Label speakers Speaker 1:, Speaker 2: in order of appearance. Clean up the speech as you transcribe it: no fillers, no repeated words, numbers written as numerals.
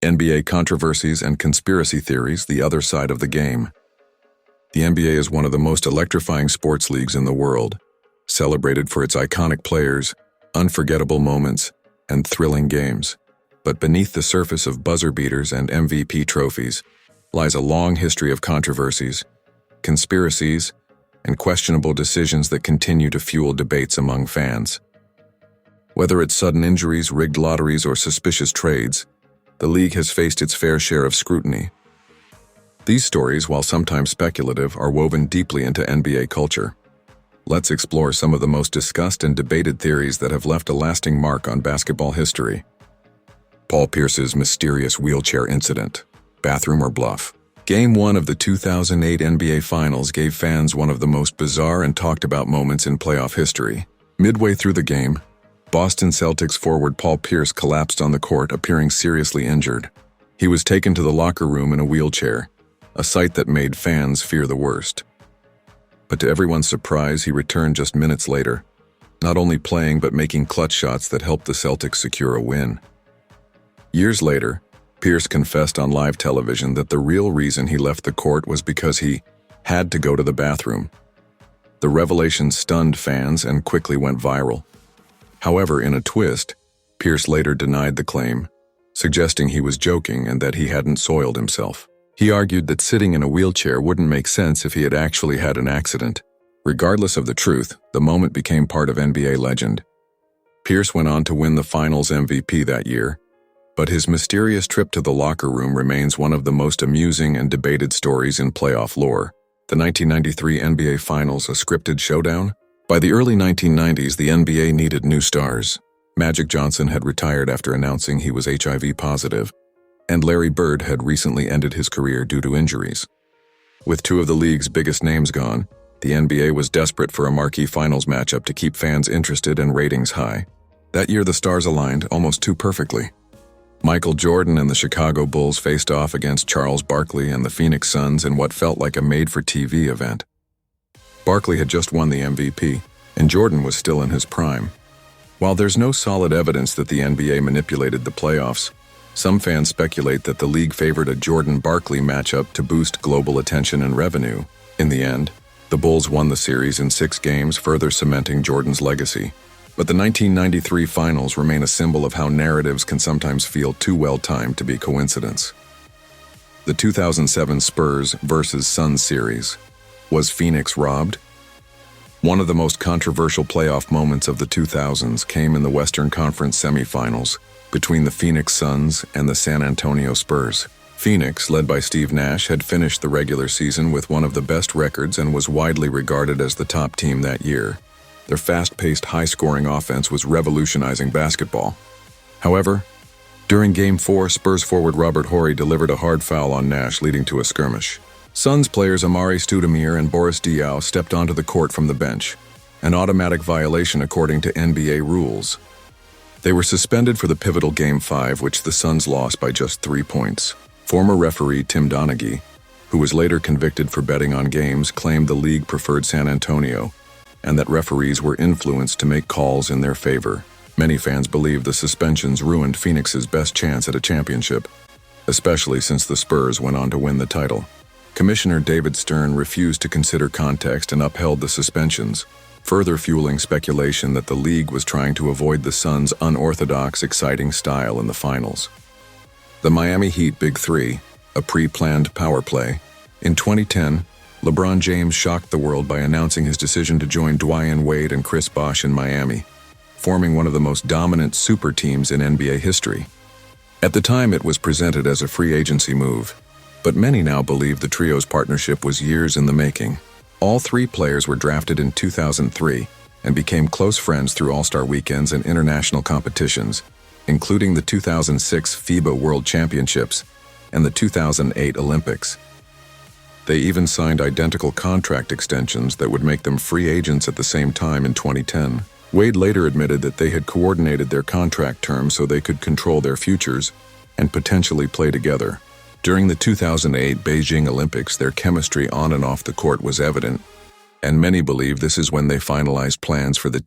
Speaker 1: NBA controversies and conspiracy theories, the other side of the game. The NBA is one of the most electrifying sports leagues in the world, celebrated for its iconic players, unforgettable moments, and thrilling games. But beneath the surface of buzzer beaters and MVP trophies lies a long history of controversies, conspiracies, and questionable decisions that continue to fuel debates among fans. Whether it's sudden injuries, rigged lotteries, or suspicious trades, the league has faced its fair share of scrutiny. These stories, while sometimes speculative, are woven deeply into NBA culture. Let's explore some of the most discussed and debated theories that have left a lasting mark on basketball history. Paul Pierce's mysterious wheelchair incident. Bathroom or bluff? Game 1 of the 2008 NBA Finals gave fans one of the most bizarre and talked-about moments in playoff history. Midway through the game, Boston Celtics forward Paul Pierce collapsed on the court, appearing seriously injured. He was taken to the locker room in a wheelchair, a sight that made fans fear the worst. But to everyone's surprise, he returned just minutes later, not only playing but making clutch shots that helped the Celtics secure a win. Years later, Pierce confessed on live television that the real reason he left the court was because he had to go to the bathroom. The revelation stunned fans and quickly went viral. However, in a twist, Pierce later denied the claim, suggesting he was joking and that he hadn't soiled himself. He argued that sitting in a wheelchair wouldn't make sense if he had actually had an accident. Regardless of the truth, the moment became part of NBA legend. Pierce went on to win the Finals MVP that year, but his mysterious trip to the locker room remains one of the most amusing and debated stories in playoff lore. The 1993 NBA Finals, a scripted showdown? By the early 1990s, the NBA needed new stars. Magic Johnson had retired after announcing he was HIV positive, and Larry Bird had recently ended his career due to injuries. With two of the league's biggest names gone, the NBA was desperate for a marquee finals matchup to keep fans interested and ratings high. That year, the stars aligned almost too perfectly. Michael Jordan and the Chicago Bulls faced off against Charles Barkley and the Phoenix Suns in what felt like a made-for-TV event. Barkley had just won the MVP, and Jordan was still in his prime. While there's no solid evidence that the NBA manipulated the playoffs, some fans speculate that the league favored a Jordan-Barkley matchup to boost global attention and revenue. In the end, the Bulls won the series in 6 games, further cementing Jordan's legacy. But the 1993 Finals remain a symbol of how narratives can sometimes feel too well-timed to be coincidence. The 2007 Spurs vs. Suns series. Was Phoenix robbed? One of the most controversial playoff moments of the 2000s came in the Western Conference semifinals between the Phoenix Suns and the San Antonio Spurs. Phoenix, led by Steve Nash, had finished the regular season with one of the best records and was widely regarded as the top team that year. Their fast-paced, high-scoring offense was revolutionizing basketball. However, during Game 4, Spurs forward Robert Horry delivered a hard foul on Nash, leading to a skirmish. Suns players Amari Stoudemire and Boris Diaw stepped onto the court from the bench, an automatic violation according to NBA rules. They were suspended for the pivotal Game 5, which the Suns lost by just 3 points. Former referee Tim Donaghy, who was later convicted for betting on games, claimed the league preferred San Antonio, and that referees were influenced to make calls in their favor. Many fans believe the suspensions ruined Phoenix's best chance at a championship, especially since the Spurs went on to win the title. Commissioner David Stern refused to consider context and upheld the suspensions, further fueling speculation that the league was trying to avoid the Suns' unorthodox, exciting style in the finals. The Miami Heat Big Three, a pre-planned power play. In 2010, LeBron James shocked the world by announcing his decision to join Dwyane Wade and Chris Bosh in Miami, forming one of the most dominant super teams in NBA history. At the time, it was presented as a free agency move, but many now believe the trio's partnership was years in the making. All 3 players were drafted in 2003 and became close friends through All-Star weekends and international competitions, including the 2006 FIBA World Championships and the 2008 Olympics. They even signed identical contract extensions that would make them free agents at the same time in 2010. Wade later admitted that they had coordinated their contract terms so they could control their futures and potentially play together. During the 2008 Beijing Olympics, their chemistry on and off the court was evident, and many believe this is when they finalized plans for the